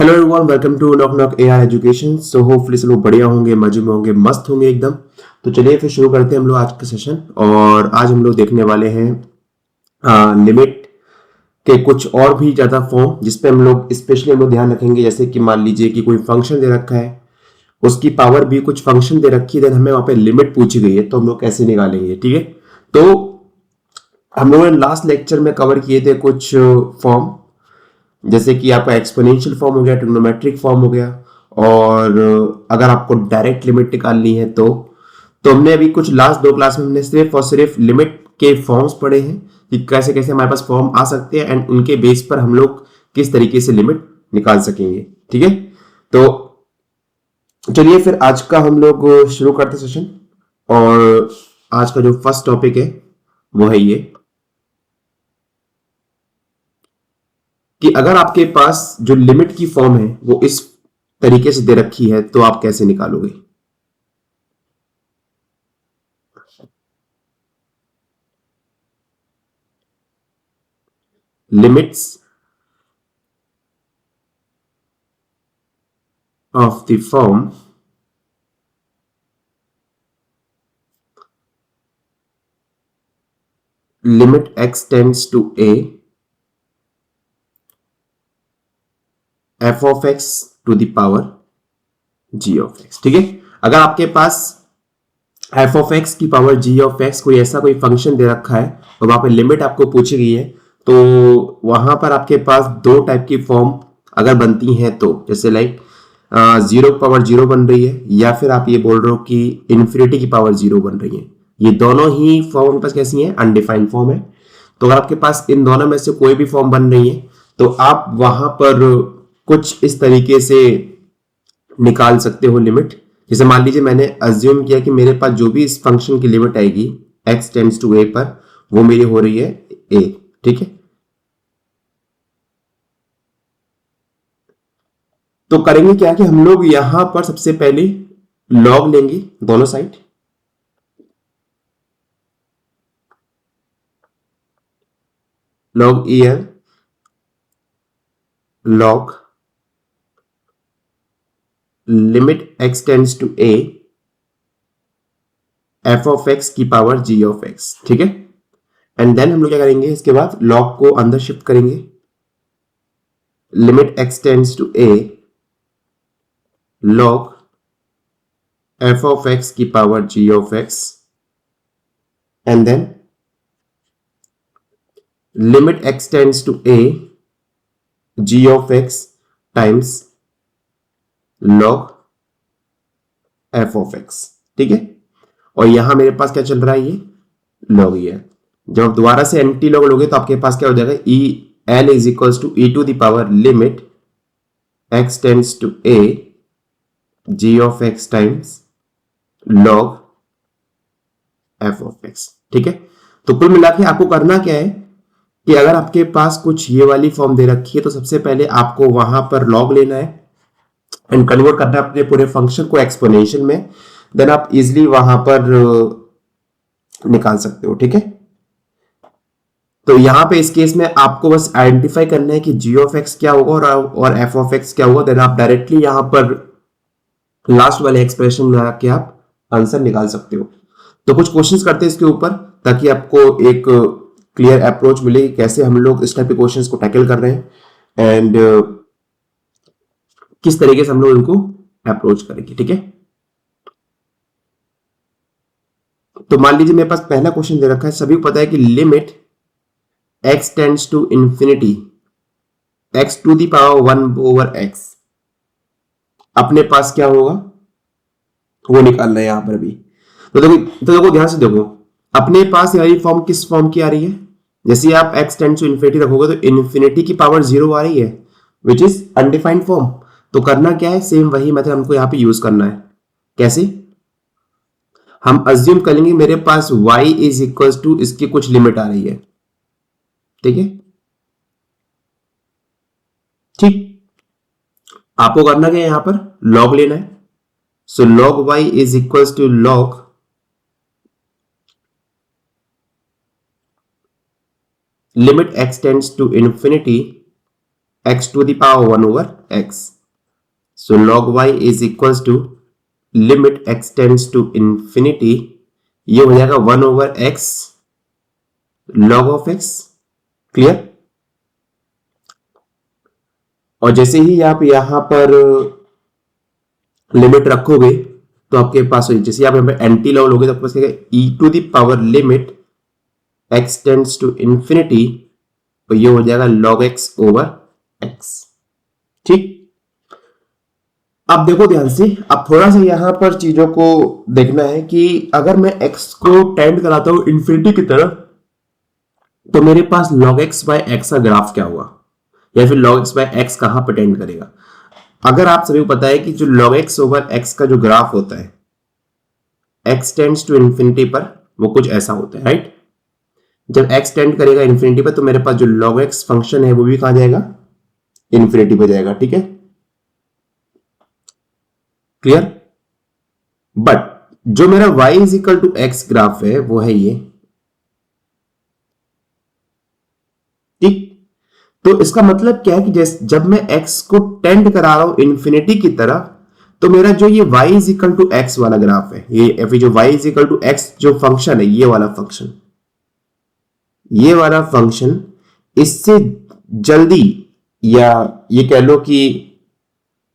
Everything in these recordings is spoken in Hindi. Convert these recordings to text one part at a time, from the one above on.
Hello everyone, welcome to knock knock AI education. So hopefully सब लोग बढ़िया होंगे, मजे में होंगे, मस्त होंगे एकदम। तो चलिए फिर शुरू करते हैं हम लोग आज का सेशन। और आज हम लोग देखने वाले हैं लिमिट के कुछ और भी ज्यादा फॉर्म, जिसपे हम लोग स्पेशली हम लोग ध्यान रखेंगे। जैसे कि मान लीजिए कि कोई फंक्शन दे रखा है, उसकी पावर भी कुछ फंक्शन दे रखी है, देन हमें वहां पे लिमिट पूछी गई है, तो हम लोग कैसे निकालेंगे। ठीक है, तो हम लोगों ने लास्ट लेक्चर में कवर किए थे कुछ फॉर्म, जैसे कि आपका एक्सपोनेंशियल फॉर्म हो गया, ट्रिग्नोमेट्रिक फॉर्म हो गया, और अगर आपको डायरेक्ट लिमिट निकालनी है तो हमने अभी कुछ लास्ट दो क्लास में हमने सिर्फ और सिर्फ लिमिट के फॉर्म्स पढ़े हैं कि कैसे कैसे हमारे पास फॉर्म आ सकते हैं एंड उनके बेस पर हम लोग किस तरीके से लिमिट निकाल सकेंगे। ठीक है, तो चलिए फिर आज का हम लोग शुरू करते सेशन। और आज का जो फर्स्ट टॉपिक है वो है ये कि अगर आपके पास जो लिमिट की फॉर्म है वो इस तरीके से दे रखी है तो आप कैसे निकालोगे। Limits of the form limit x tends to a f of x to the power g of x। ठीक है, अगर आपके पास f of x की पावर g of x कोई ऐसा कोई फंक्शन दे रखा है और वहां पे लिमिट आपको पूछी गई है, तो वहां पर आपके पास दो टाइप की फॉर्म अगर बनती हैं, तो जैसे लाइक जीरो की पावर जीरो बन रही है, या फिर आप ये बोल रहे हो कि इन्फिनिटी की पावर जीरो बन रही है। ये दोनों ही फॉर्म आपके पास कैसी हैं? अनडिफाइंड फॉर्म है। तो अगर आपके पास इन दोनों में से कोई भी फॉर्म बन रही है तो आप वहां पर कुछ इस तरीके से निकाल सकते हो लिमिट। जैसे मान लीजिए मैंने अज्यूम किया कि मेरे पास जो भी इस फंक्शन की लिमिट आएगी x टेंड्स टू a पर, वो मेरी हो रही है a। ठीक है, तो करेंगे क्या कि हम लोग यहां पर सबसे पहले लॉग लेंगे दोनों साइड। Log EL log limit x tends to a f of x की पावर g ऑफ x। ठीक है, एंड देन हम लोग क्या करेंगे, इसके बाद लॉग को अंदर शिफ्ट करेंगे। Limit x tends to a log f of x की power g of x, and then limit x tends to a g of x times log f of x। ठीक है, और यहां मेरे पास क्या चल रहा है, ये लॉग ई है। जब आप दोबारा से एंटी लॉग लोगे तो आपके पास क्या हो जाएगा, E L is equals to E to the power limit x tends to a g of x times log f of x। ठीक है, तो कुल मिला के आपको करना क्या है कि अगर आपके पास कुछ ये वाली फॉर्म दे रखी है तो सबसे पहले आपको वहां पर लॉग लेना है एंड कन्वर्ट करना है अपने पूरे फंक्शन को एक्सपोनेंशियल में। देन आप इजिली वहां पर निकाल सकते हो। ठीक है, तो यहां पे इस केस में आपको बस आइडेंटिफाई करना है कि g ऑफ x क्या होगा और f ऑफ x क्या होगा। देन आप डायरेक्टली यहां पर लास्ट वाले एक्सप्रेशन में आके आप आंसर निकाल सकते हो। तो कुछ क्वेश्चंस करते हैं इसके ऊपर, ताकि आपको एक क्लियर अप्रोच मिले कि कैसे हम लोग इस टाइप के क्वेश्चंस को टैकल कर रहे हैं एंड किस तरीके से हम लोग इनको अप्रोच करेंगे। ठीक है, तो मान लीजिए मेरे पास पहला क्वेश्चन दे रखा है। सभी को पता है कि limit x tends to infinity x to the power 1 over x अपने पास क्या होगा वो निकालना है यहां पर भी। तो देखो ध्यान से देखो, अपने पास यही फॉर्म किस फॉर्म की आ रही है। जैसे आप x टेंड्स टू इंफिनिटी रखोगे तो इंफिनिटी की पावर जीरो आ रही है, विच इज अनडिफाइंड फॉर्म। तो करना क्या है, सेम वही मेथड हमको यहां पे यूज करना है। कैसे? हम अज्यूम करेंगे मेरे पास y इज इक्वल टू इसकी कुछ लिमिट आ रही है। ठीक है, ठीक, आपको करना क्या है, यहां पर लॉग लेना है। So log y is equal to log limit x tends to infinity x to the power 1 over x। So log y is equals to limit x tends to infinity, ये हो जाएगा 1 over x log of x। Clear? और जैसे ही आप यहां पर लिमिट रखोगे तो आपके पास जैसे आप यहां पर एंटी लॉग लोगे तो आपके पास e to the power limit x tends to infinity, तो ये हो जाएगा log x ओवर x। ठीक, अब देखो ध्यान से, अब थोड़ा सा यहां पर चीजों को देखना है कि अगर मैं x को टेंड कराता हूं इंफिनिटी की तरफ तो मेरे पास log x बाय x का ग्राफ क्या होगा, या फिर log x बाय x कहां पर टेंड करेगा। अगर आप सभी को पता है कि जो log x ओवर x का जो ग्राफ होता है x टेंड्स टू इंफिनिटी पर, वो कुछ ऐसा होता है, राइट। जब x टेंड करेगा इंफिनिटी पर तो मेरे पास जो log x फंक्शन है वो भी कहां जाएगा, इंफिनिटी पर जाएगा। ठीक है, क्लियर। बट जो मेरा y is equal to X graph है वो है ये। ठीक, तो इसका मतलब क्या है कि जैसे जब मैं x को टेंड करा रहा हूं इंफिनिटी की तरफ तो मेरा जो ये y is equal to X वाला ग्राफ है, ये जो y is equal to X जो फंक्शन है, ये वाला फंक्शन, ये वाला फंक्शन इससे जल्दी, या ये कह लो कि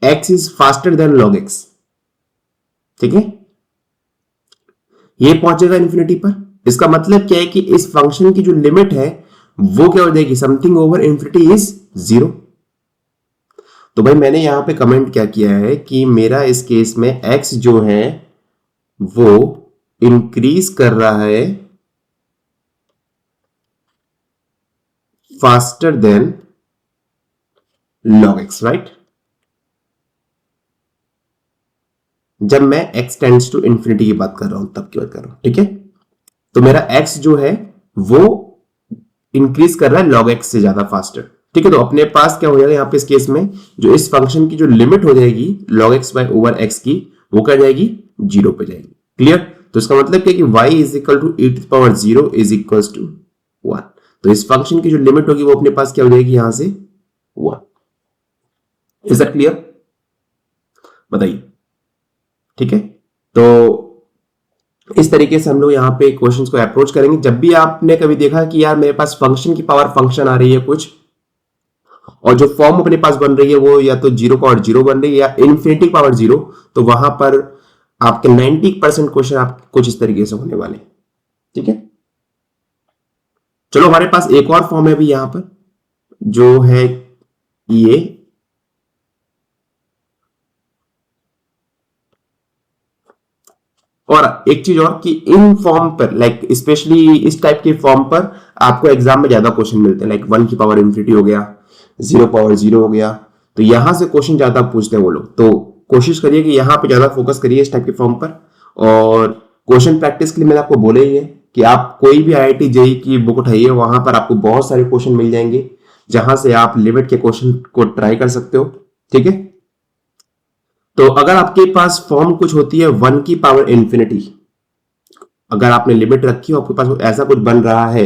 x is faster than log x। ठीक है, ये पहुंचेगा इंफिनिटी पर। इसका मतलब क्या है कि इस फंक्शन की जो लिमिट है वो क्या हो जाएगी, समथिंग ओवर इंफिनिटी इज 0। तो भाई मैंने यहां पे कमेंट क्या किया है कि मेरा इस केस में x जो है वो इंक्रीज कर रहा है faster than log x, right. जब मैं x टेंड्स टू इंफिनिटी की बात कर रहा हूं तब की बात कर रहा हूं। ठीक है, तो मेरा x जो है वो इंक्रीज कर रहा है log x से ज्यादा फास्टर। ठीक है, तो अपने पास क्या हो जाएगा यहाँ पे इस केस में, जो इस फंक्शन की जो लिमिट हो जाएगी log x by over x की, वो क्या जाएगी, 0 पे जाएगी। क्लियर? तो इसका मतलब क्या है कि y is equal to e to the power 0 is equal to 1। तो इस फंक्शन की जो लिमिट होगी वो अपने पास क्या हो जाएगी, यहां से 1। Is that clear? बताइए। ठीक है, तो इस तरीके से हम लोग यहाँ पे क्वेश्चंस को अप्रोच करेंगे। जब भी आपने कभी देखा कि यार मेरे पास फंक्शन की पावर फंक्शन आ रही है कुछ, और जो फॉर्म अपने पास बन रही है वो या तो 0 पावर 0 बन रही है या इन्फिनिटी पावर 0, तो वहां पर आपके 90% क्वेश्चन आप कुछ इस तरीके से होने वाले। ठीक है, चलो हमारे पास एक और फॉर्म है भी यहां पर, जो है ये, और एक चीज और कि इन फॉर्म पर, लाइक स्पेशली इस टाइप के फॉर्म पर आपको एग्जाम में ज्यादा क्वेश्चन मिलते हैं, लाइक 1 की पावर इंफिनिटी हो गया, 0 पावर 0 हो गया, तो यहां से क्वेश्चन ज्यादा पूछते हैं वो लोग। तो कोशिश करिए कि यहां पे ज्यादा फोकस करिए इस टाइप के फॉर्म पर। और क्वेश्चन प्रैक्टिस के लिए मैंने आपको बोले ही है कि आप कोई भी IIT जेईई की बुक उठाइए, वहां पर आपको बहुत सारे क्वेश्चन मिल जाएंगे जहां से आप लिमिट के क्वेश्चन को ट्राई कर सकते हो। ठीक है, तो अगर आपके पास फॉर्म कुछ होती है 1 की पावर इंफिनिटी, अगर आपने लिमिट रखी हो, आपके पास ऐसा कुछ बन रहा है,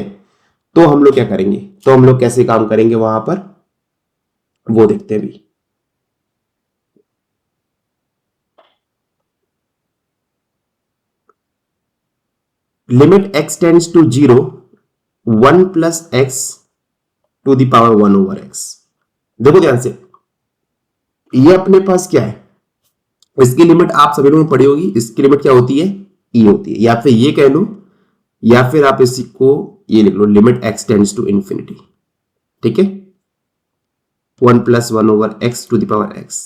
तो हम लोग क्या करेंगे, तो हम लोग कैसे काम करेंगे वहां पर, वो देखते हैं भी। Limit x tends to 0, 1 plus X to the power 1 over x। देखो ध्यान से, ये अपने पास क्या है, इसकी लिमिट आप सभी लोगों ने पढ़ी होगी। इसकी लिमिट क्या होती है, e होती है, या फिर ये कह लो, या फिर आप इसी को ये लिख लो, limit x tends to infinity. ठीक है, 1 plus 1 over x to the power x,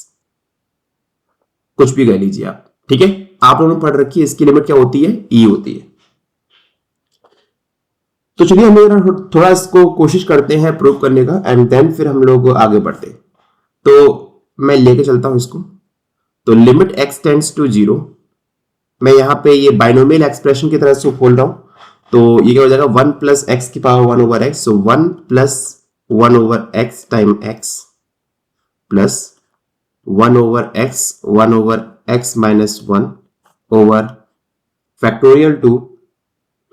कुछ भी कह लीजिए आप। ठीक है, आप लोगों ने पढ़ रखी है इसकी लिमिट क्या होती है, e होती है। तो चलिए हम थोड़ा इसको कोशिश करते हैं प्रूव करने का, एंड देन फिर हम लोग आगे बढ़ते। तो मैं लेके चलता हूं इसको। तो लिमिट x टेंड्स टू 0, मैं यहां पे ये बाइनोमियल एक्सप्रेशन की तरह से खोल रहा हूं, तो ये क्या हो जाएगा, 1 प्लस एक्स की पावर 1 ओवर एक्स। सो 1 plus 1 over x time x plus 1 over x minus 1 over factorial 2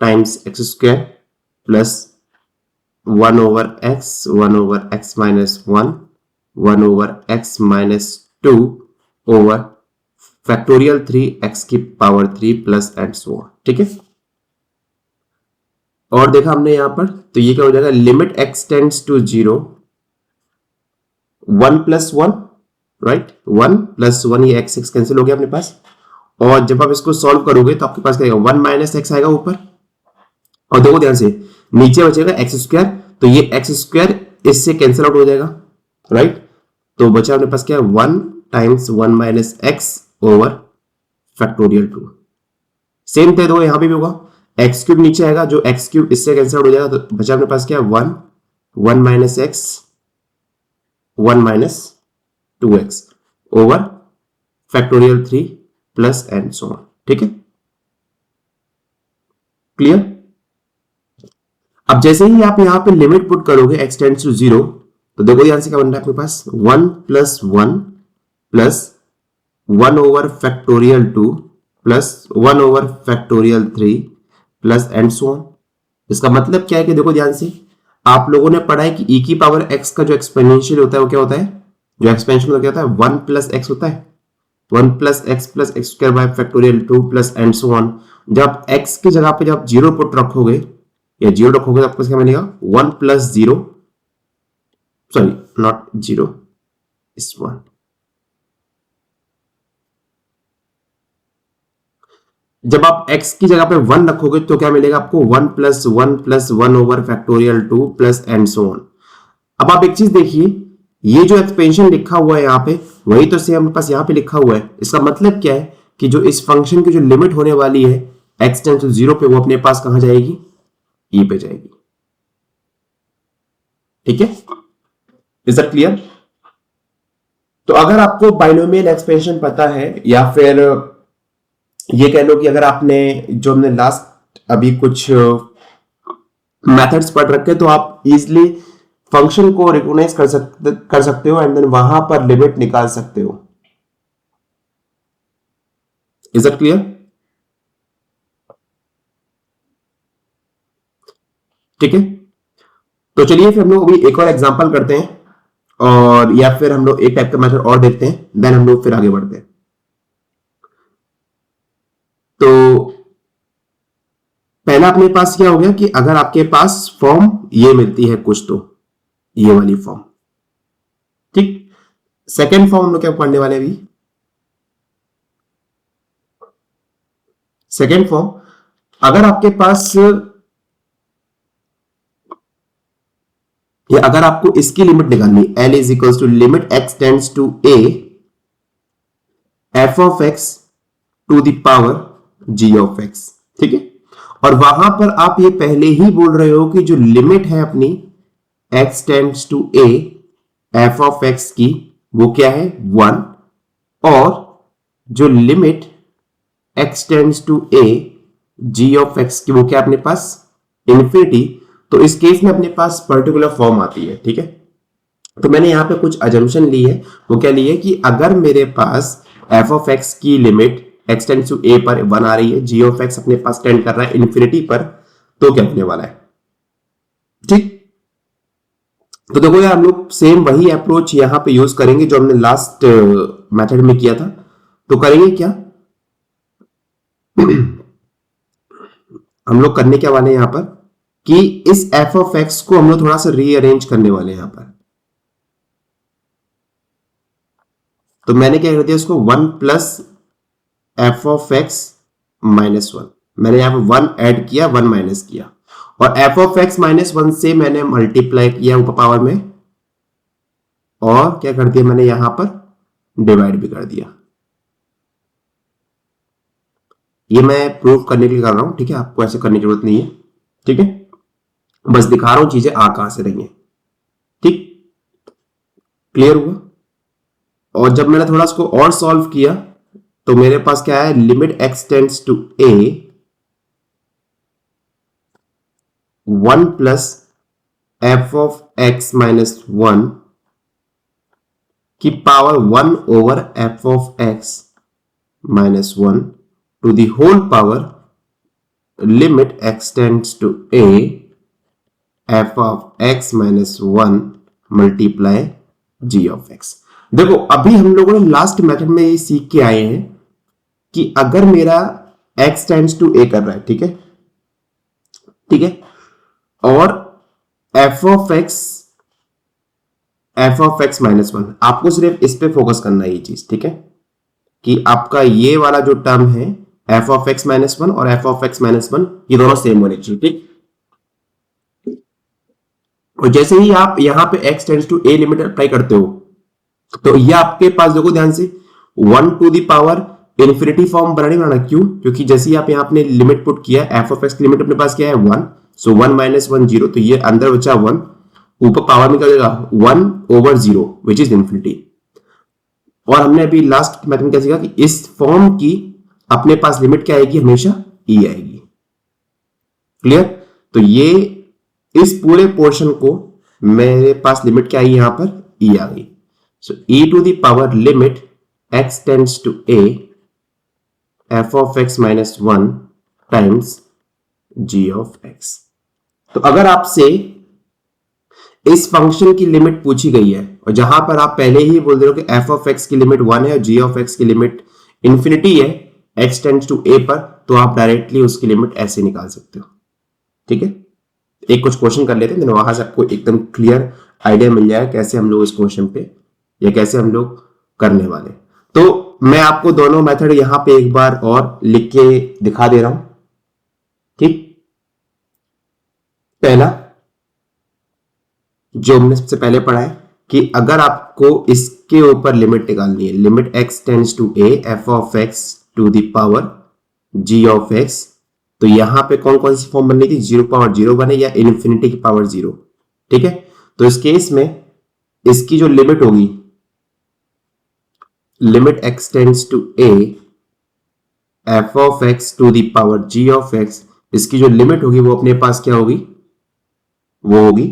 times x square plus 1 over x minus 1 over x minus 2 over factorial 3 x की power 3 plus and so on. ठीक है, और देखा हमने यहां पर, तो ये क्या हो जाएगा, limit x tends to 0 1 plus 1, right, 1 plus 1, ये x कैंसिल हो गया अपने पास। और जब आप इसको सॉल्व करोगे तो आपके पास क्या आएगा, 1 माइनस एक्स आएगा ऊपर, और देखो ध्यान से नीचे बचेगा एक्स स्क्वायर, तो ये एक्स स्क्वायर इससे कैंसिल आउट हो जाएगा, राइट। तो बचा अपने पास क्या है, 1 times 1 minus x over factorial 2। Same थे, दो यहां पे भी होगा, एक्स क्यूब नीचे आएगा, जो एक्स क्यूब इससे कैंसिल आउट हो जाएगा, तो बचा अपने पास क्या है, 1 1 minus x 1 minus 2x over factorial 3 plus and so on. ठीक है, क्लियर। अब जैसे ही आप यहां पे लिमिट पुट करोगे x टेंड्स टू 0, तो देखो यहां से क्या बन रहा है आपके पास, 1 plus 1 plus 1 over factorial 2 plus 1 over factorial 3 plus and so on. इसका मतलब क्या है कि देखो ध्यान से, आप लोगों ने पढ़ा है कि e की पावर x का जो एक्सपोनेंशियल होता है वो क्या होता है, जो एक्सपेंशन होता है क्या होता है, 1 प्लस एक्स होता है, 1 plus x square by factorial 2 plus and so on. जब x की जगह पे जब जीरो पुट रखोगे या जीरो रखोगे तो आपको क्या मिलेगा, 1 प्लस 0, सॉरी नॉट 0 इस 1, जब आप x की जगह पे 1 रखोगे तो क्या मिलेगा आपको, 1 plus 1 over factorial 2 plus and so on. अब आप एक चीज देखिए, ये जो एक्सपेंशन लिखा हुआ है यहाँ पे, वही तो सेम हमारे पास यहाँ पे लिखा हुआ है। इसका मतलब क्या है कि जो इस फंक्शन की जो लिमिट होने वाली है x टेंड्स टू 0 पे, वो अपने पास कहां जाएगी, e पे जाएगी। ठीक है, इज दैट क्लियर। तो अगर आपको बाइनोमियल एक्सपेंशन पता है, या फिर ये कह लो कि अगर आपने जो हमने लास्ट अभी कुछ मेथड्स पढ़ रखे, तो आप इजिली फंक्शन को रिकॉग्नाइज कर सकते हो एंड देन वहां पर लिमिट निकाल सकते हो। Is that clear. ठीक है, तो चलिए फिर हम लोग अभी एक और एग्जांपल करते हैं, और या फिर हम लोग एक टाइप का मेथड और देखते हैं, देन हम लोग फिर आगे बढ़ते हैं। तो पहला अपने पास क्या हो गया कि अगर आपके पास फॉर्म ये मिलती है कुछ, तो ये वाली फॉर्म, ठीक। सेकेंड फॉर्म हम लोग क्या पढ़ने वाले अभी, सेकेंड फॉर्म, अगर आपके पास, या अगर आपको इसकी लिमिट निकालनी, L is equal to limit x tends to a f of x to the power g of x। ठीक है, और वहां पर आप ये पहले ही बोल रहे हो कि जो लिमिट है अपनी x tends to a f of x की, वो क्या है 1, और जो limit x tends to a g of x की, वो क्या अपने पास इन्फिनिटी। तो इस केस में अपने पास पर्टिकुलर फॉर्म आती है। ठीक है, तो मैंने यहां पे कुछ अजम्पशन ली है, वो क्या ली है कि अगर मेरे पास f ऑफ x की limit x tends to a पर 1 आ रही है, g ऑफ x अपने पास टेंड कर रहा है इन्फिनिटी पर, तो क्या होने वाला है। ठीक, तो देखो यार, हम लोग सेम वही अप्रोच यहां पे यूज करेंगे जो हमने लास्ट मेथड में किया था। तो करेंगे क्या, हम लोग करने क्या वाले हैं यहां पर कि इस f ऑफ x को हम लोग थोड़ा सा रीअरेंज करने वाले हैं यहां पर। तो मैंने क्या कर दिया, इसको 1 plus F of x minus 1, मैंने यहां पर 1 ऐड किया, 1 माइनस किया, और एफ ऑफ एक्स माइनस 1 से मैंने मल्टीप्लाई किया ऊपर पावर में, और क्या कर दिया मैंने यहां पर डिवाइड भी कर दिया। ये मैं प्रूव करने के लिए कर रहा हूं, ठीक है, आपको ऐसे करने की जरूरत नहीं है। ठीक है, बस दिखा रहा हूं चीजें आ कहां से रही हैं। ठीक, क्लियर हुआ। और जब मैंने थोड़ा इसको और सॉल्व किया, तो मेरे पास क्या है, limit x tends to a 1 plus F of x minus 1 की power 1 over F of x minus 1 to the whole power limit x tends to a F of x minus 1 multiply g of x। देखो अभी हम लोगों ने लास्ट मेथड में ये सीख के आए हैं कि अगर मेरा x टेंड्स टू a कर रहा है, ठीक है, ठीक है, और f of x minus one, आपको सिर्फ इस पे फोकस करना है ये चीज, ठीक है, कि आपका ये वाला जो टर्म है f of x minus one और f of x minus one ये दोनों सेम होने चाहिए, ठीक। और जैसे ही आप यहां पे x tends to a limit apply करते हो तो ये आपके पास देखो ध्यान से 1 to the power infinity form बनाना, क्यों? क्योंकि जैसे ही आप यहाँ अपने लिमिट पुट किया, एफ ऑफ एक्स की लिमिट अपने पास क्या है 1, सो 1 माइनस 1 0, तो ये अंदर बचा 1, ऊपर पावर में क्या हो जाएगा 1 ओवर 0 विच इज इन्फिनिटी। और हमने अभी लास्ट मैथ में क्या सीखा कि इस फॉर्म की अपने पास लिमिट क्या आएगी, हमेशा e आएगी। क्लियर? तो ये इस पूरे पोर्शन को मेरे पास लिमिट क्या आई, यहां पर e आ गई। So e to the power limit x tends to a f of x minus 1 times g of x। तो अगर आपसे इस फंक्शन की लिमिट पूछी गई है और जहां पर आप पहले ही बोल रहे हो कि f ऑफ x की लिमिट 1 है और g ऑफ x की लिमिट इंफिनिटी है x टेंड्स टू a पर, तो आप डायरेक्टली उसकी लिमिट ऐसे निकाल सकते हो, ठीक है। एक कुछ क्वेश्चन कर लेते हैं, वहां से आपको एकदम क्लियर आइडिया मिल जाएगा कैसे हम लोग इस क्वेश्चन पे या कैसे हम लोग करने वाले। तो मैं आपको दोनों मेथड यहां पे एक बार और लिख के दिखा दे रहा हूं, ठीक। पहला जो हमने सबसे पहले पढ़ा है कि अगर आपको इसके ऊपर लिमिट निकालनी है, limit x tends to a f of x to the power g of x, तो यहां पे कौन कौन सी फॉर्म बननी थी, 0 पावर 0 बने या इन्फिनिटी की पावर 0, ठीक है। तो इस केस में इसकी जो लिमिट होगी, limit x tends to a f of x to the power g of x, इसकी जो लिमिट होगी वो अपने पास क्या होगी, वो होगी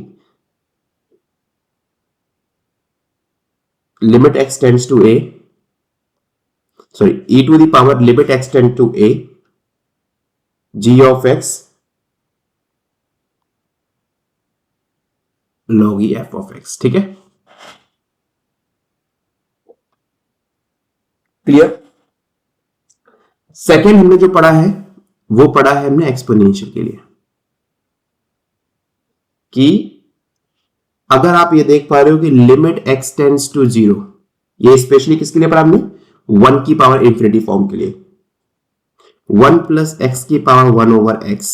limit x tends to a, sorry e to the power limit x tend to a g of x log e f of x, ठीक है। क्लियर? सेकेंड हमने जो पढ़ा है वो पढ़ा है हमने एक्सपोनेंशियल के लिए, कि अगर आप ये देख पा रहे हो कि लिमिट x टेंड्स टू 0, ये स्पेशली किसके लिए पढ़ा हमने, 1 की पावर इंफिनिटी फॉर्म के लिए, 1 प्लस एक्स की power 1 over x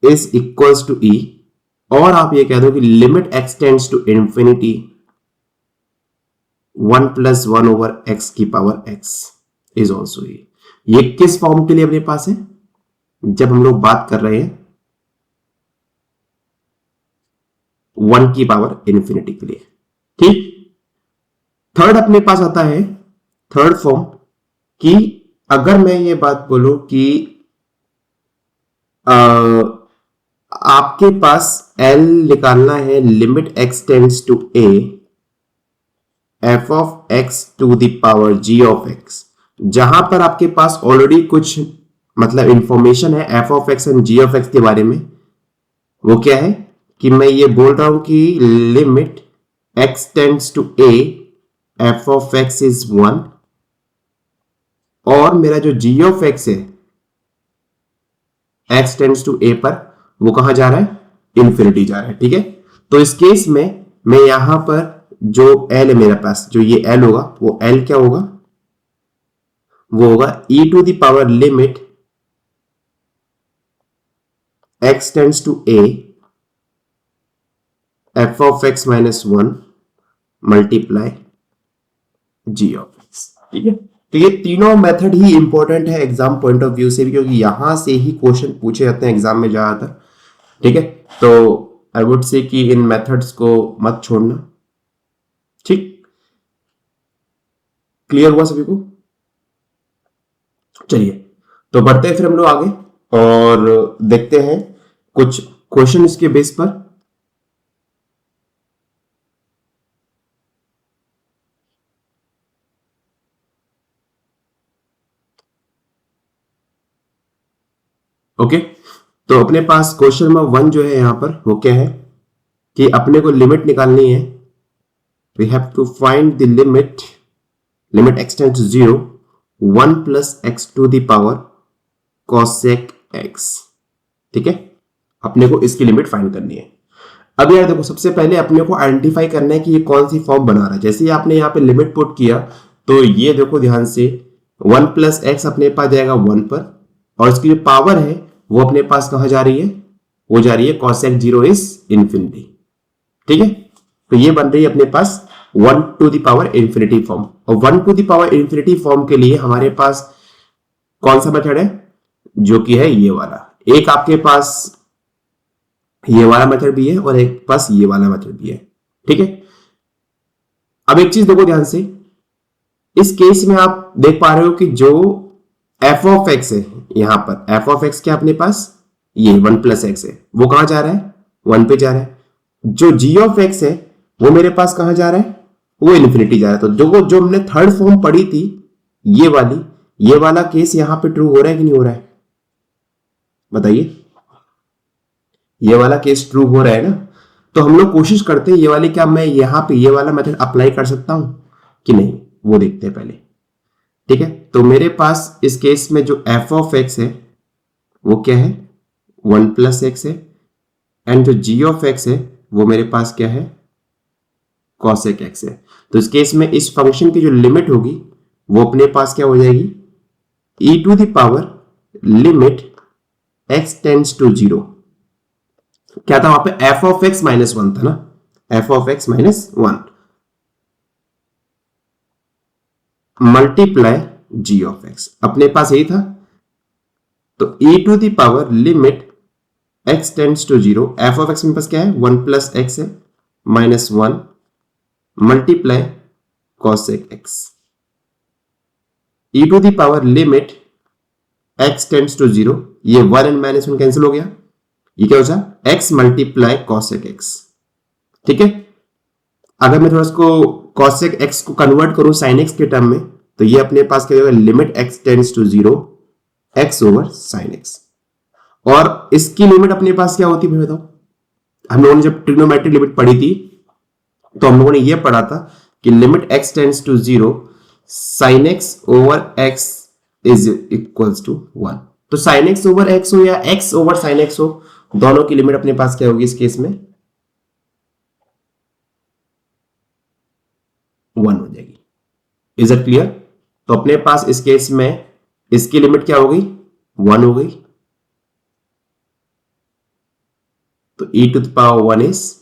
is equals to e, और आप ये कह दो कि limit x tends to infinity 1 plus 1 over x की power x is also e। ये किस फॉर्म के लिए अपने पास है, जब हम लोग बात कर रहे हैं 1 की पावर इंफिनिटी के लिए, ठीक। थर्ड अपने पास आता है थर्ड फॉर्म, कि अगर मैं ये बात बोलूं कि आपके पास L निकालना है limit x tends to a f of x to the power g of x, जहां पर आपके पास ऑलरेडी कुछ मतलब इंफॉर्मेशन है f of x and g of x के बारे में। वो क्या है कि मैं ये बोल रहा हूं कि limit x tends to a f of x is 1, और मेरा जो g ऑफ x है x टेंड्स टू a पर, वो कहां जा रहा है, इंफिनिटी जा रहा है, ठीक है। तो इस केस में मैं यहां पर जो L है मेरे पास, जो ये L होगा वो L क्या होगा, वो होगा e to the power limit x tends to a f of x minus 1 multiply g of x, ठीक है। तो ये तीनों मेथड ही इंपॉर्टेंट है एग्जाम पॉइंट ऑफ व्यू से भी, क्योंकि यहां से ही क्वेश्चन पूछे जाते हैं एग्जाम में ज्यादातर, ठीक है। तो आई वुड से कि इन मेथड्स को मत छोड़ना, ठीक। क्लियर हुआ सभी को? चलिए तो बढ़ते हैं फिर हम लोग आगे और देखते हैं कुछ क्वेश्चन इसके बेस पर। ओके, तो अपने पास क्वेश्चन नंबर 1 जो है यहां पर वो क्या है कि अपने को लिमिट निकालनी है we have to find the limit x tends to 0 1 plus X to the power cosec x। ठीक है, अपने को इसकी लिमिट फाइंड करनी है। अब यार देखो, सबसे पहले अपने को आइडेंटिफाई करना है कि ये कौन सी फॉर्म बना रहा है। जैसे ही आपने यहाँ पे लिमिट पुट किया तो ये देखो ध्यान से 1 प्लस एक्स अपने पास जाएगा 1 पर, और इसकी जो पावर है वो अपने पास कहां जा रही है, वो जा रही है cosec 0 इज इंफिनिटी। ठीक है, तो ये बन रही है अपने पास 1 to the power infinity form. और 1 to the power infinity form के लिए हमारे पास कौन सा मेथड है, जो कि है ये वाला। एक आपके पास ये वाला मेथड भी है और एक पास ये वाला मेथड भी है। ठीक है, अब एक चीज देखो ध्यान से, इस केस में आप देख पा रहे हो कि जो f ऑफ x है, यहां पर f ऑफ x क्या अपने पास ये 1 प्लस एक्स है, वो कहां जा रहा है, 1 पे जा रहा है। जो g ऑफ x है वो मेरे पास कहां जा रहा है, वो इन्फिनिटी जा रहा है। तो जो हमने थर्ड फॉर्म पढ़ी थी ये वाला केस यहां पे ट्रू हो रहा है कि नहीं हो रहा है, बताइए। ये वाला केस ट्रू हो रहा है ना, तो हम लोग कोशिश करते हैं ये वाली, क्या मैं यहां पे ये वाला मेथड अप्लाई कर सकता हूं कि नहीं, वो देखते हैं पहले। ठीक है, तो मेरे पास इस केस में जो f ऑफ x है वो क्या है, 1 प्लस एक्स है, एंड जो g ऑफ x है वो मेरे पास क्या है, cosec x है। तो इस केस में इस फंक्शन की जो लिमिट होगी वो अपने पास क्या हो जाएगी, e to the power limit x tends to 0। क्या था वहां पे, f ऑफ x माइनस 1 था ना, f of x minus 1 multiply g of x, अपने पास यही था। तो e to the power limit x tends to 0, f of x मेरे पास क्या है, 1 प्लस एक्स है minus 1 multiply cosec x, e to the power limit x tends to 0, ये 1 एंड माइनस 1 कैंसिल हो गया, ये क्या हो जाए x मल्टीप्लाई cosec x। ठीक है, अगर मैं थोड़ा इसको cosec x को कन्वर्ट करूं sin x के टर्म में, तो ये अपने पास क्या होगा, limit x tends to 0 x over sin x। और इसकी लिमिट अपने पास क्या होती है बताओ, हम लोगों ने जब ट्रिग्नोमेट्रिक लिमिट पढ़ी थी तो हम लोगों ने ये पढ़ा था कि limit x tends to 0 sin x over x is equals to 1। तो sin x ओवर x हो या x ओवर sin x हो, दोनों की लिमिट अपने पास क्या होगी इस केस में, 1 हो जाएगी। Is it clear? तो अपने पास इस केस में इसकी लिमिट क्या हो गई, 1 हो गई। तो e to the power 1 is,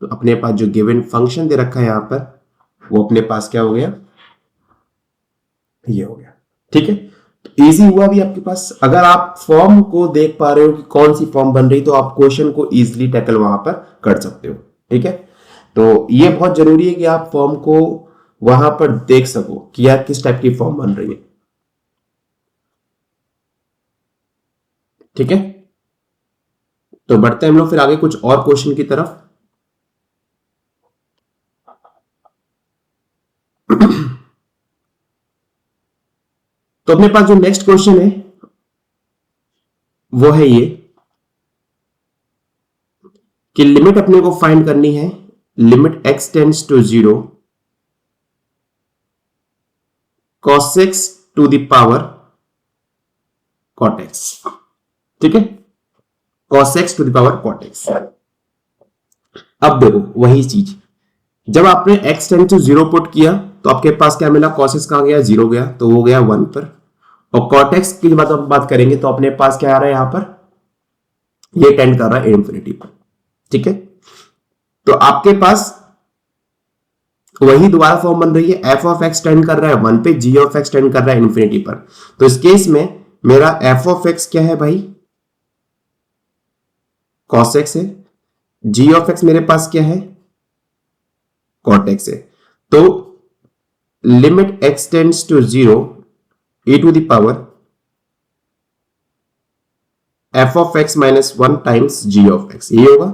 तो अपने पास जो गिवन फंक्शन दे रखा है यहां पर वो अपने पास क्या हो गया, ये हो गया। ठीक है, तो इजी हुआ भी आपके पास। अगर आप फॉर्म को देख पा रहे हो कि कौन सी फॉर्म बन रही, तो आप क्वेश्चन को इजीली टैकल वहां पर कर सकते हो। ठीक है, तो ये बहुत जरूरी है कि आप फॉर्म को वहां पर देख सको कि यार किस टाइप की फॉर्म बन रही है। ठीक है, तो बढ़ते हैं हम लोग फिर आगे कुछ और क्वेश्चन की तरफ। तो अपने पास जो नेक्स्ट क्वेश्चन है वो है ये कि लिमिट अपने को फाइंड करनी है, limit x tends to 0 cos x to the power cot x। ठीक है, cos x to the power cot x। अब देखो वही चीज, जब आपने x टेंड्स टू 0 पुट किया तो आपके पास क्या मिला, cos x कहां गया, 0 गया, तो वो गया 1 पर। और cot x की बात करेंगे तो अपने पास क्या आ रहा है यहां पर, ये टेंड कर रहा है इंफिनिटी पर। ठीक है, तो आपके पास वही दोबारा फॉर्म बन रही है, f ऑफ x टेंड कर रहा है 1 पे, g ऑफ x टेंड कर रहा है इंफिनिटी पर। तो इस केस में मेरा f ऑफ x क्या है भाई, cos x है, g ऑफ x मेरे पास क्या है, cot x है। तो limit x tends to 0 e to the power f of x minus 1 times g of x, ये होगा।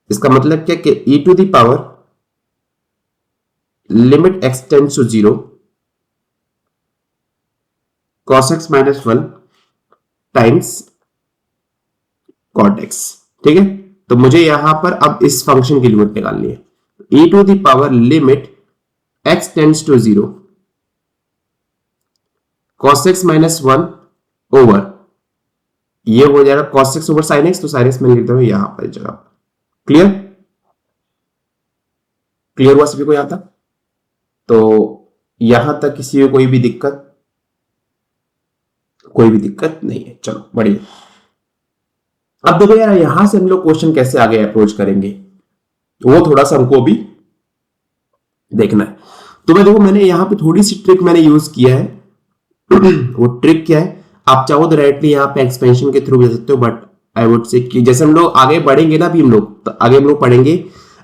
इसका मतलब क्या कि e to the power limit x tends to 0 cos x minus 1 times cot x। ठीक है, तो मुझे यहां पर अब इस फंक्शन की लिमिट निकालनी है। e to the power limit x tends to 0 cos x minus 1 over, ये हो जाएगा cos x over sin x, तो sin x मैं लिखता हूं यहां पर जगह। क्लियर? क्लियर हुआ सभी को यहां तक? तो यहां तक किसी को कोई भी दिक्कत? कोई भी दिक्कत नहीं है, चलो बढ़िया। अब देखो यार, यहां से हम लोग क्वेश्चन कैसे आगे अप्रोच करेंगे वो थोड़ा सा हमको भी देखना है। तो मैं देखो, मैंने यहां पे थोड़ी सी ट्रिक मैंने यूज किया है। वो ट्रिक क्या है, आप चाहो तो डायरेक्टली यहाँ पे एक्सपेंशन के थ्रू भी सकते हो, बट आई वुड से कि जैसे हम लोग आगे बढ़ेंगे ना, अभी हम लोग तो आगे हम लोग पढ़ेंगे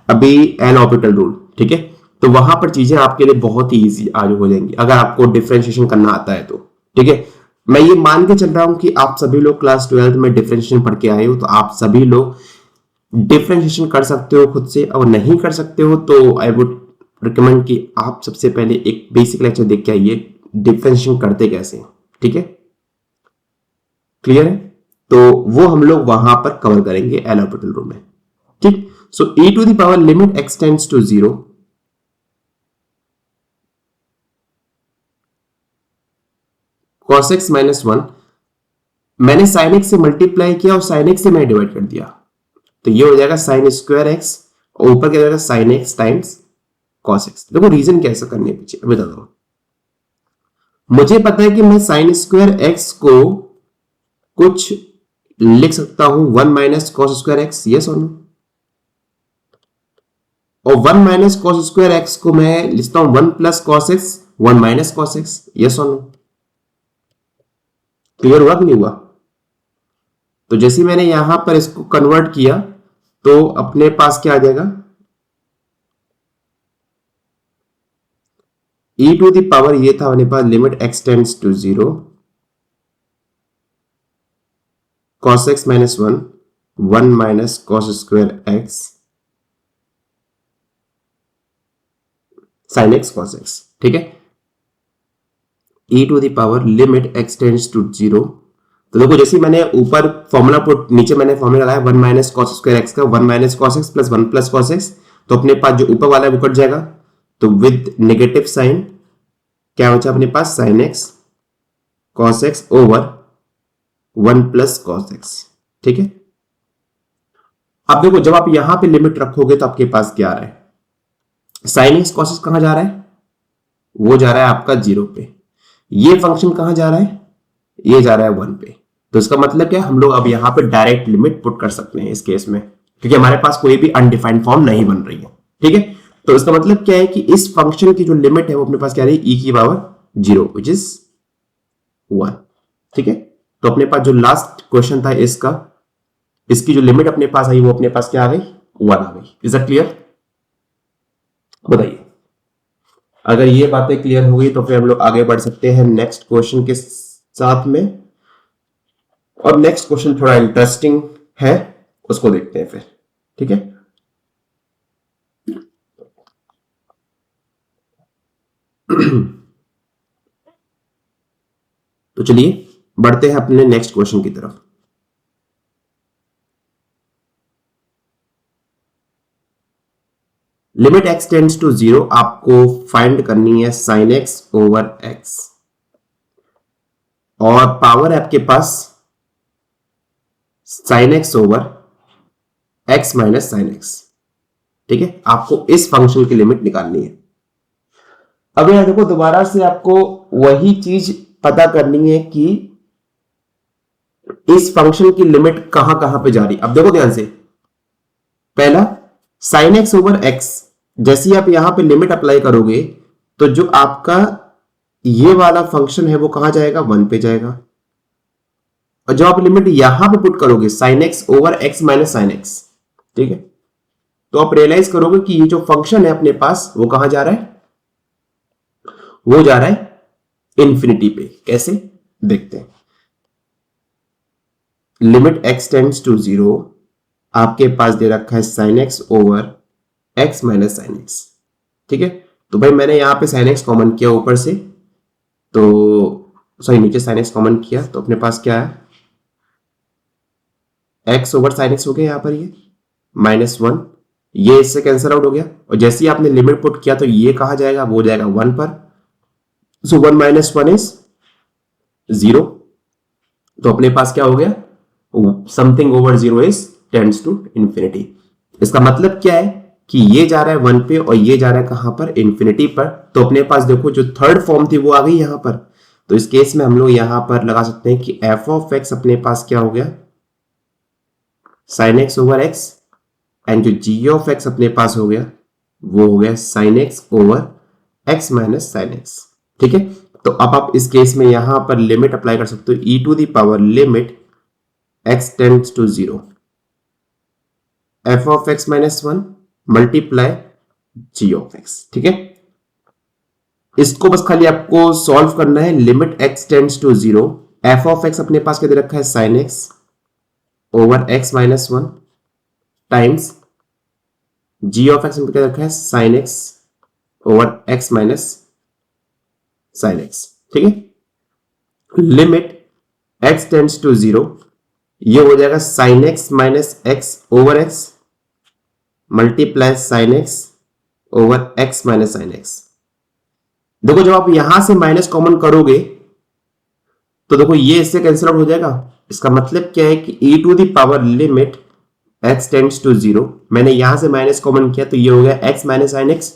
अभी एल ऑर्बिटल रूल, ठीक है? तो वहां पर चीजें आपके लिए बहुत ही ईजी आज हो जाएंगी अगर आपको डिफरेंशिएशन करना आता है तो, ठीक है? मैं ये मान के चल रहा हूं कि आप सभी लोग क्लास 12 में डिफरेंशिएशन पढ़ के आए हो, तो आप सभी लोग डिफरेंशिएशन कर सकते हो खुद से, और नहीं कर सकते हो तो आई वुड रिकमेंड कि आप सबसे पहले एक बेसिक लेक्चर देख के आइए डिफरेंशिएशन करते कैसे, ठीक है? क्लियर है? तो वो हम लोग वहां पर कवर करेंगे एल ऑर्बिटल रूल में, ठीक? So e to the power limit x tends to 0 cos x minus 1, मैंने sin x से मल्टीप्लाई किया और sin x से मैंने डिवाइड कर दिया, तो ये हो जाएगा sin स्क्वायर x और ऊपर क्या जाएगा sin x times cos x। देखो रीजन कैसे करने पीछे बता दो। मुझे पता है कि मैं sin स्क्वायर x को कुछ लिख सकता हूं 1 minus cos square x, yes और नो? और 1 माइनस कॉस स्क्वायर एक्स को मैं लिखता हूं 1 plus cos x, 1 minus cos x, yes और नो? क्लियर हुआ कि नहीं हुआ? तो जैसे मैंने यहां पर इसको कन्वर्ट किया तो अपने पास क्या आ जाएगा, e टू द पावर ये था अपने पास limit x tends to 0 cos x minus 1 1 minus cos square x sin x cos x, ठीक है? e to the power limit x tends to 0, तो देखो जैसे मैंने ऊपर फॉर्मूला पुट, नीचे मैंने फॉर्मूला लगाया 1 माइनस कॉस स्क्वायर एक्स का 1 minus cos x plus 1 plus cos x, तो अपने पास जो ऊपर वाला है वो कट जाएगा, तो विद नेगेटिव साइन क्या बचा अपने पास sin x cos x over 1 plus cos x, ठीक है? अब देखो जब आप यहां पे लिमिट रखोगे तो आपके पास क्या आ रहा है, sin x cos x कहां जा रहा है, वो जा रहा है आपका 0 पे, ये फंक्शन कहां जा रहा है, ये जा रहा है 1 पे। तो इसका मतलब क्या है, हम लोग अब यहां पे डायरेक्ट लिमिट पुट कर सकते हैं इस केस में, क्योंकि हमारे पास कोई भी अनडिफाइंड फॉर्म नहीं बन रही है, ठीक है? तो इसका मतलब क्या है कि इस फंक्शन की जो लिमिट है वो अपने पास क्या रही, e की पावर 0 विच इज 1, ठीक है? तो अपने पास जो लास्ट क्वेश्चन था इसका, इसकी जो लिमिट अपने पास आई वो अपने पास क्या आ गई, 1 आ गई। Is that clear? बताइए। अगर ये बातें क्लियर हो गई तो फिर हम लोग आगे बढ़ सकते हैं नेक्स्ट क्वेश्चन के साथ में, और नेक्स्ट क्वेश्चन थोड़ा इंटरेस्टिंग है, उसको देखते हैं फिर, ठीक है? तो चलिए बढ़ते हैं अपने नेक्स्ट क्वेश्चन की तरफ। लिमिट x टेंड्स टू 0 आपको फाइंड करनी है sin x ओवर x, और पावर है आपके पास sin x over x minus sin x, ठीक है? आपको इस फंक्शन की लिमिट निकालनी है। अब यार देखो दोबारा से आपको वही चीज पता करनी है कि इस फंक्शन की लिमिट कहां कहां पे जा रही। अब देखो ध्यान से, पहला sin x ओवर x, जैसे ही आप यहां पे लिमिट अप्लाई करोगे तो जो आपका ये वाला फंक्शन है वो कहां जाएगा, 1 पे जाएगा, और जब आप लिमिट यहां पे पुट करोगे sin x over x minus sin x, ठीक है? तो आप रियलाइज करोगे कि ये जो फंक्शन है अपने पास वो कहां जा रहा है, वो जा रहा है इंफिनिटी पे। कैसे देखते हैं। लिमिट x टेंड्स टू 0 आपके पास दे रखा है sin x over x minus sin x, ठीक है? तो भाई मैंने यहां पे sin x कॉमन किया ऊपर से, तो सॉरी नीचे sin x कॉमन किया, तो अपने पास क्या है, x ओवर sin x हो गया यहां पर ये -1 ये इससे कैंसिल आउट हो गया, और जैसे ही आपने लिमिट पुट किया तो ये कहा जाएगा, वो हो जाएगा 1 पर। So 1 minus 1 is 0। तो अपने पास क्या हो गया, something over 0 is tends to infinity. इसका मतलब क्या है कि ये जा रहा है 1 पे और ये जा रहा है कहां पर, इंफिनिटी पर। तो अपने पास देखो जो थर्ड फॉर्म थी वो आ गई यहां पर। तो इस केस में हम लोग यहां पर लगा सकते हैं कि एफ ऑफ एक्स अपने पास क्या हो गया, sign x over x, and जो जी ऑफ एक्स अपने पास हो गया वो हो गया sign x over x minus sine x. ठीक है, तो अब आप इस केस में यहां पर लिमिट अप्लाई कर सकते हो, e to the power limit x tends to 0 f of x minus 1 multiply g of x. ठीक है, इसको बस खाली आपको सॉल्व करना है। Limit x tends to 0, f of x अपने पास क्या दे रखा है, sine x over x minus 1 times g of x क्या रखा है, sine x over x minus sine x. ठीक है, लिमिट एक्स टेंड्स टू 0, ये हो जाएगा sine x minus x over x multiply sign x over x minus sine x. देखो जब आप यहां से माइनस कॉमन करोगे तो देखो ये इससे कैंसिल आउट हो जाएगा। इसका मतलब क्या है कि e to the power limit x tends to 0, मैंने यहां से माइनस कॉमन किया तो ये हो गया x माइनस साइन एक्स,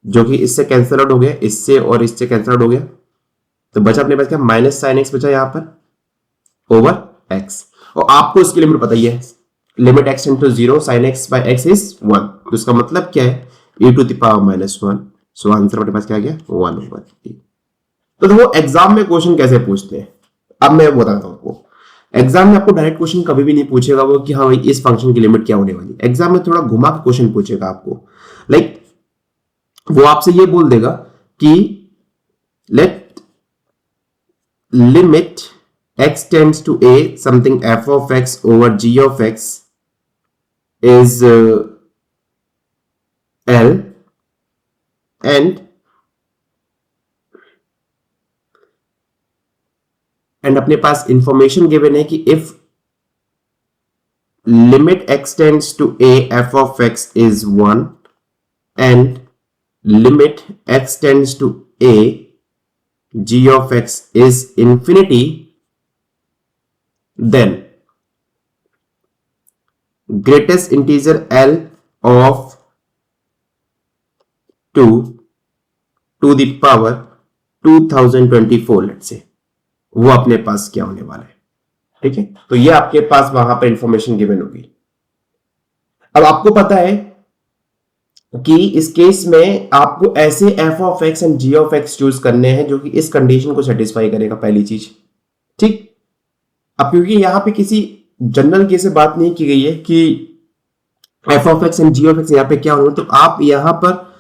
जो कि इससे कैंसिल आउट हो गया, इससे और इससे कैंसिल आउट हो गया। तो बचा अपने पास क्या, माइनस साइन एक्स बचा यहां पर ओवर x। और आपको इसकी लिमिट पता ही है, limit x tends to 0 sine x by x is 1। तो इसका मतलब क्या है, e to the power minus 1। So answer अपने पास क्या आ गया, 1 ओवर। तो देखो एग्जाम में क्वेश्चन कैसे पूछते हैं, अब मैं बताता हूं आपको। एग्जाम में आपको डायरेक्ट क्वेश्चन कभी भी नहीं पूछेगा वो कि हाँ भाई इस फंक्शन की लिमिट क्या होने वाली। एग्जाम में थोड़ा घुमा के क्वेश्चन पूछेगा आपको। लाइक वो आपसे ये बोल देगा कि let limit x tends to a something f of x over g of x is l and अपने पास इंफॉर्मेशन गिवन है कि if limit x tends to a f of x is 1 and limit x tends to a g of x is infinity, then greatest integer L of 2 to the power 2024 let's say, वो अपने पास क्या होने वाला है। ठीक है, तो ये आपके पास वहां पर इंफॉर्मेशन गिवन होगी। अब आपको पता है कि इस केस में आपको ऐसे f of x and g of x choose करने हैं जो कि इस कंडीशन को सेटिस्फाई करेगा, पहली चीज। ठीक, अब क्योंकि यहां पे किसी जनरल केस से बात नहीं की गई है कि f of x and g of x यहां पे क्या होगा, तो आप यहां पर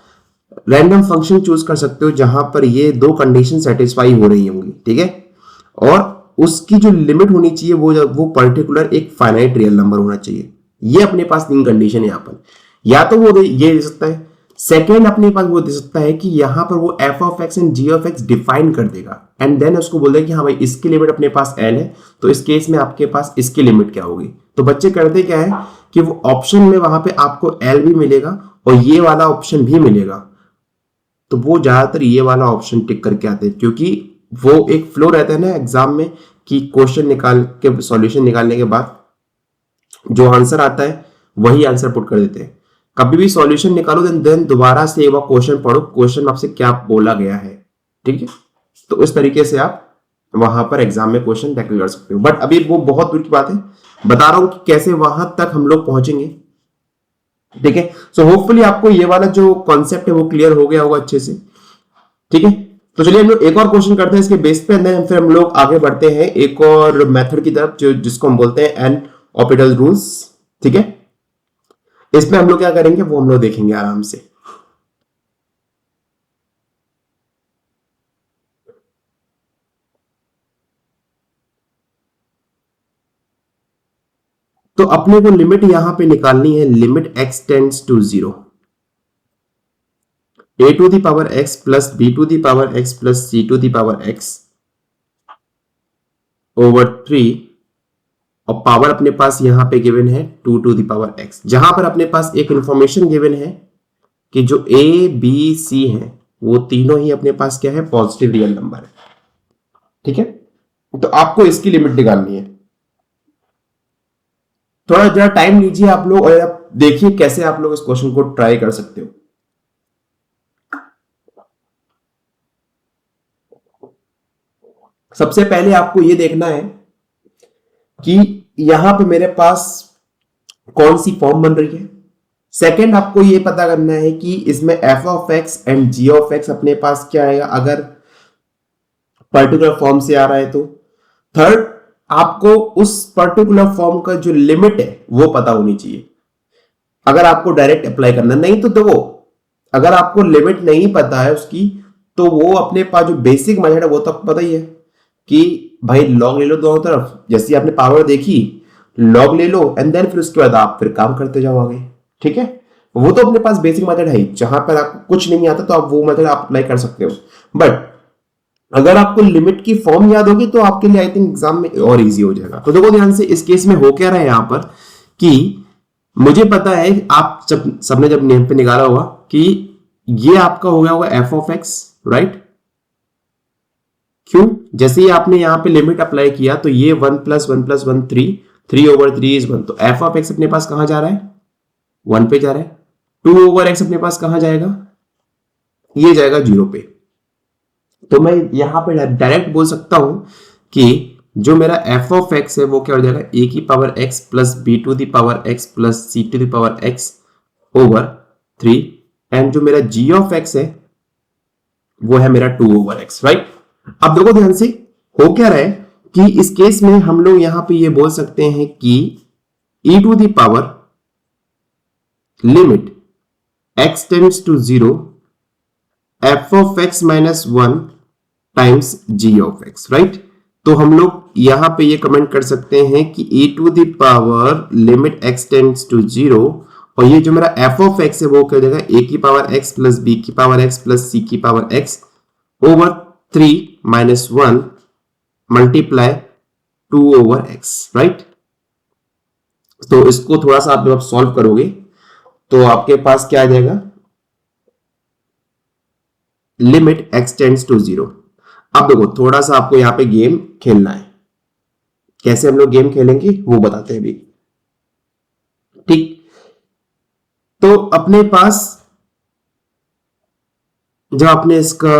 रैंडम फंक्शन चूज कर सकते हो जहां पर ये दो कंडीशन सेटिस्फाई हो रही होंगी। ठीक है, और उसकी जो लिमिट होनी चाहिए वो पर्टिकुलर एक फाइनाइट रियल नंबर होना चाहिए। ये अपने पास तीन कंडीशन है यहाँ पर, या तो वो ये दे सकता है, सेकेंड अपने पास वो दे सकता है कि यहां पर वो f of x and g of x define कर देगा एंड देन उसको बोल देगा कि हाँ भाई इसकी लिमिट अपने पास l है, तो इस केस में आपके पास इसकी लिमिट क्या होगी। तो बच्चे करते क्या है कि वो ऑप्शन में वहां पे आपको l भी मिलेगा और ये वाला ऑप्शन भी मिलेगा, तो वो ज्यादातर ये वाला ऑप्शन टिक करके आते हैं, क्योंकि वो एक फ्लो रहता है ना एग्जाम में कि क्वेश्चन निकाल के सॉल्यूशन निकालने के बाद जो आंसर आता है वही आंसर पुट कर देते हैं। कभी भी सॉल्यूशन निकालो देन दोबारा से एक बार क्वेश्चन पढ़ो, क्वेश्चन आपसे क्या बोला गया है। ठीक है, तो इस तरीके से आप वहां पर एग्जाम में क्वेश्चन टैकल कर सकते हो। बट अभी वो बहुत दूर की बात है, बता रहा हूं कि कैसे वहां तक हम लोग पहुंचेंगे। ठीक है, सो होपफुली आपको ये वाला जो कॉन्सेप्ट है वो क्लियर हो गया होगा अच्छे से। ठीक है, तो चलिए हम लोग एक और क्वेश्चन करते हैं इसके बेस पे, देन फिर हम लोग आगे बढ़ते हैं एक और मेथड की तरफ जिसको हम बोलते हैं एन ऑर्बिटल रूल्स। ठीक है, इसमें हम लोग क्या करेंगे वो हम लोग देखेंगे आराम से। तो अपने को लिमिट यहां पे निकालनी है, limit x tends to 0 a to the power x plus b to the power x plus c to the power x over 3 और पावर अपने पास यहां पे गिवन है 2 टू द पावर x, जहां पर अपने पास एक इंफॉर्मेशन गिवन है कि जो a b c है वो तीनों ही अपने पास क्या है, पॉजिटिव रियल नंबर है। ठीक है, तो आपको इसकी लिमिट निकालनी है। थोड़ा जरा टाइम लीजिए आप लोग और आप देखिए कैसे आप लोग इस क्वेश्चन को ट्राई कर सकते हो। सबसे पहले आपको यह देखना है कि यहां पे मेरे पास कौन सी फॉर्म बन रही है। सेकंड आपको यह पता करना है कि इसमें f of x and g of x अपने पास क्या आएगा अगर पर्टिकुलर फॉर्म से आ रहा है तो। थर्ड, आपको उस पर्टिकुलर फॉर्म का जो लिमिट है वो पता होनी चाहिए अगर आपको डायरेक्ट अप्लाई करना। नहीं तो देखो, अगर आपको लिमिट नहीं पता है उसकी तो वो अपने पास जो बेसिक मेथड है वो तो पता ही है कि भाई लॉग ले लो दोनों तरफ, जैसे आपने पावर देखी लॉग ले लो एंड देन फिर उसके बाद आप फिर काम करते जाओ आगे। ठीक है, वो तो अपने पास बेसिक मेथड है, जहां पर आपको कुछ नहीं आता तो आप वो मेथड आप अप्लाई कर सकते हो। बट अगर आपको लिमिट की फॉर्म याद होगी तो आपके लिए आई थिंक एग्जाम में और इजी हो जाएगा। तो देखो ध्यान से, इस केस में हो क्या रहा है यहां पर कि मुझे पता है आप सबने जब नेम पे निकाला होगा कि ये आपका हो गया होगा एफ ऑफ एक्स, राइट। क्यों, जैसे ही आपने यहां पे लिमिट अप्लाई किया तो ये 1 + 1 + 1 3, 3/3 इज 1, तो एफ ऑफ एक्स अपने पास कहां जा रहा है, 1 पे जा रहा है। 2/x अपने पास कहां जाएगा, ये जाएगा 0 पे। तो मैं यहां पे डायरेक्ट बोल सकता हूं कि जो मेरा f ऑफ x है वो क्या हो जाएगा, a की power x plus b to the power x plus c to the power x over 3, and जो मेरा g ऑफ x है वो है मेरा 2/x, राइट। अब देखो ध्यान से, हो क्या रहा है कि इस केस में हम लोग यहां पे ये बोल सकते हैं कि e to the power limit x tends to 0 f of x minus 1 times g of x, right. तो हम लोग यहां पे ये कमेंट कर सकते हैं कि e to the power limit x tends to 0, और ये जो मेरा f ऑफ x है वो क्या हो जाएगा, a की पावर x प्लस b की पावर x प्लस c की power x over 3 minus 1 multiply 2/x, right. तो इसको थोड़ा सा आप जब सॉल्व करोगे तो आपके पास क्या आ जाएगा, लिमिट x टेंड्स टू 0। अब देखो थोड़ा सा आपको यहां पे गेम खेलना है, कैसे हम लोग गेम खेलेंगे वो बताते हैं अभी। ठीक, तो अपने पास जब आपने इसका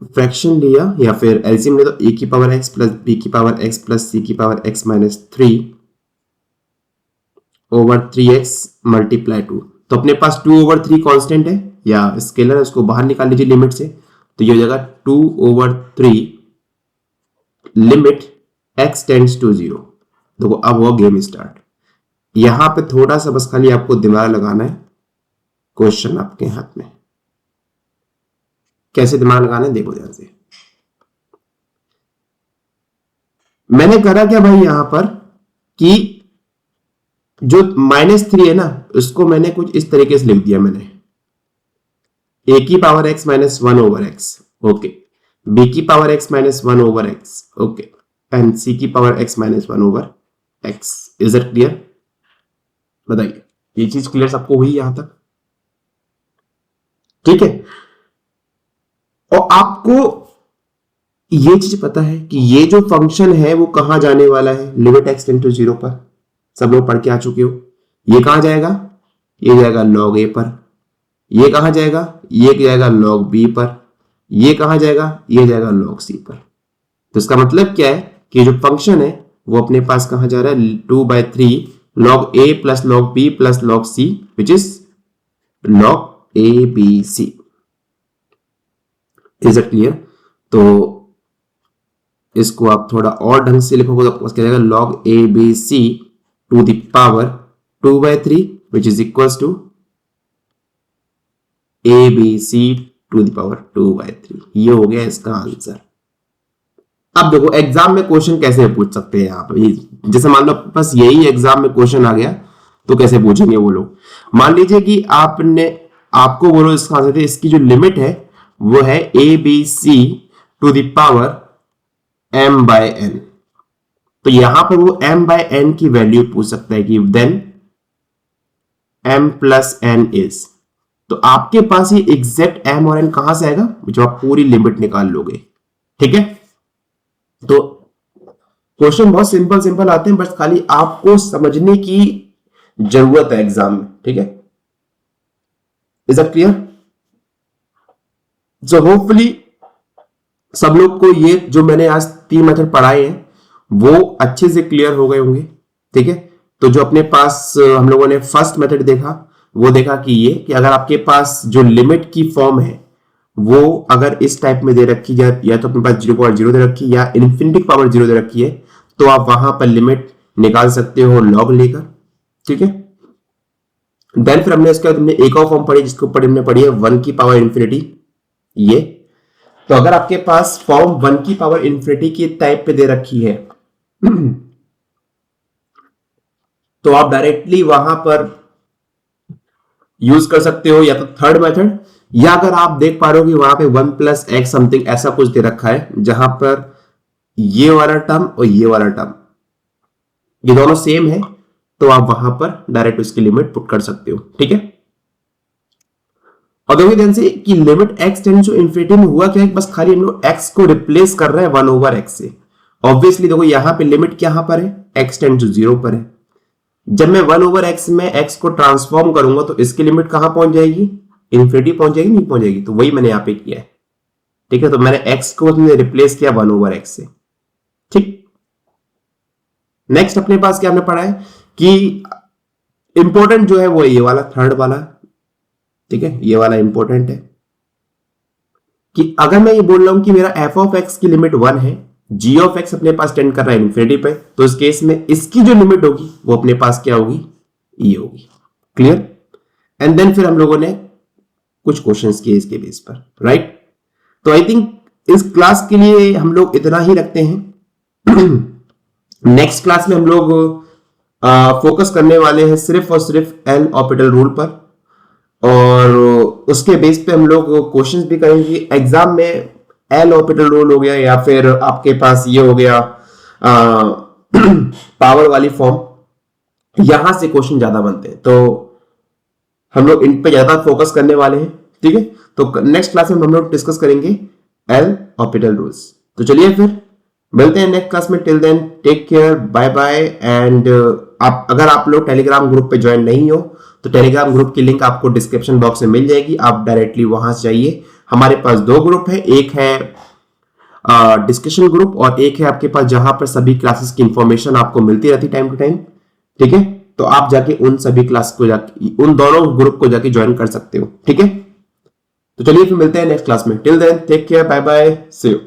फ्रैक्शन लिया या फिर एलसीएम लिया तो a की पावर x प्लस b की पावर x प्लस c की power x minus 3 over 3x multiply 2, तो अपने पास 2/3 कांस्टेंट है या स्केलर है, उसको बाहर निकाल लीजिए लिमिट से, तो ये हो जाएगा 2/3 लिमिट x टेंड्स टू 0। देखो अब हुआ गेम स्टार्ट। यहां पे थोड़ा सा बस खाली आपको दिमाग लगाना है, क्वेश्चन आपके हाथ में, कैसे दिमाग लगाना है देखो ध्यान से। मैंने करा क्या भाई यहां पर कि जो -3 है ना उसको मैंने कुछ इस तरीके से लिख दिया, मैंने a की power x minus 1/x, okay, b की power x minus 1/x, okay, and c की power x minus 1/x। Is it clear, बताइए ये चीज क्लियर सबको हुई यहां तक, ठीक है। और आपको ये चीज पता है कि ये जो फंक्शन है वो कहां जाने वाला है, लिमिट x टेंड टू 0 पर, सब लोग पढ़ के आ चुके हो। ये कहां जाएगा, ये जाएगा log a पर, ये कहां जाएगा, ये जाएगा log b पर, ये कहां जाएगा, ये जाएगा log c पर। तो इसका मतलब क्या है कि जो फंक्शन है वो अपने पास कहां जा रहा है, 2/3 log a plus log b plus log c which is log a b c। Is it clear, तो इसको आप थोड़ा और ढंग से लिखोगे तो आपको क्या जाएगा, log a b c to the power 2/3 which is equals to a b c to the power 2/3। ये हो गया इसका आंसर। अब देखो एग्जाम में क्वेश्चन कैसे पूछ सकते हैं यहाँ पे, जैसे मान लो बस यही एग्जाम में क्वेश्चन आ गया तो कैसे पूछेंगे वो लोग। मान लीजिए कि आपको बोलो इसका आंसर है, इसकी जो लिमिट है वो है a b c to the power m/n, तो यहां पर वो m बाय n की वैल्यू पूछ सकता है कि then m plus n is, तो आपके पास ये एग्जैक्ट m और n कहां से आएगा जब आप पूरी लिमिट निकाल लोगे। ठीक है, तो क्वेश्चन बहुत सिंपल सिंपल आते हैं, बस खाली आपको समझने की जरूरत है एग्जाम में। ठीक है, is that clear? So hopefully सब लोग को ये जो मैंने आज 3 मेथड पढ़ाए हैं वो अच्छे से क्लियर हो गए होंगे। ठीक है, तो जो अपने पास हम लोगों ने फर्स्ट मेथड देखा वो देखा कि ये कि अगर आपके पास जो लिमिट की फॉर्म है वो अगर इस टाइप में दे रखी जाए, या तो अपने पास 0.0 दे रखी है या इन्फिनिटी पावर 0 दे रखी है, तो आप वहां पर लिमिट निकाल सकते हो लॉग लेकर। ठीक है, देन फिर हमने इसके बाद हमने एक और फॉर्म पढ़ी जिसके ऊपर हमने पढ़ी है 1 की पावर इन्फिनिटी। ये तो अगर आपके पास फॉर्म 1 की पावर इन्फिनिटी की टाइप पे दे रखी है तो आप डायरेक्टली वहां पर यूज कर सकते हो या तो थर्ड मेथड, या अगर आप देख पा रहे हो कि वहां पे 1 प्लस एक्स समथिंग ऐसा कुछ दे रखा है जहां पर ये वाला टर्म और ये वाला टर्म ये दोनों सेम है, तो आप वहां पर डायरेक्ट उसकी लिमिट पुट कर सकते हो। ठीक है, और देखिए ध्यान से कि limit x tends to infinity में हुआ क्या है, बस खाली हम लोग x को रिप्लेस कर रहे हैं 1 ओवर x से। ऑब्वियसली देखो यहां पे लिमिट कहां पर है, x टेंड्स टू 0 पर है। जब मैं 1 ओवर x में x को ट्रांसफॉर्म करूंगा तो इसकी लिमिट कहां पहुंच जाएगी, इन्फिनिटी पहुंच जाएगी, नहीं पहुंच जाएगी, तो वही मैंने यहां पे किया है। ठीक है, तो मैंने x को रिप्लेस किया 1 ओवर x से। ठीक, नेक्स्ट अपने पास क्या हमने पढ़ा है कि इंपॉर्टेंट जो है वो ये वाला थर्ड वाला। ठीक है, ये वाला इंपॉर्टेंट है कि अगर मैं ये बोल रहा हूं कि मेरा f ऑफ x की लिमिट 1 है, g ऑफ x अपने पास टेंड कर रहा है इन्फिनिटी पे, तो इस केस में इसकी जो लिमिट होगी वो अपने पास क्या होगी, ये होगी। क्लियर? एंड देन फिर हम लोगों ने कुछ क्वेश्चंस किए इसके बेस पर, राइट? तो आई थिंक इस क्लास के लिए हम लोग इतना ही रखते हैं। नेक्स्ट क्लास में हम लोग फोकस करने वाले हैं सिर्फ और सिर्फ एल ऑर्बिटल रूल पर, और उसके बेस पे हम लोग क्वेश्चंस भी करेंगे। एग्जाम में एल ऑर्बिटल रूल हो गया या फिर आपके पास ये हो गया पावर वाली फॉर्म, यहां से क्वेश्चन ज्यादा बनते हैं, तो हम लोग इन पे ज्यादा फोकस करने वाले हैं। ठीक है, तो नेक्स्ट क्लास में हम लोग डिस्कस करेंगे एल ऑर्बिटल रूल्स। तो चलिए फिर मिलते हैं नेक्स्ट क्लास में। Till then take care, bye bye. And अगर आप लोग टेलीग्राम ग्रुप पे ज्वाइन नहीं हो तो टेलीग्राम ग्रुप की लिंक आपको डिस्क्रिप्शन बॉक्स में मिल जाएगी, आप डायरेक्टली वहां से जाइए। हमारे पास 2 ग्रुप है, एक है डिस्कशन ग्रुप और एक है आपके पास जहां पर सभी क्लासेस की इंफॉर्मेशन आपको मिलती रहती टाइम टू टाइम। ठीक है, तो आप जाके उन सभी क्लास को जाके उन दोनों ग्रुप को जाके ज्वाइन कर सकते हो। ठीक है, तो चलिए फिर मिलते हैं नेक्स्ट क्लास में। Till then take care, bye bye, see you.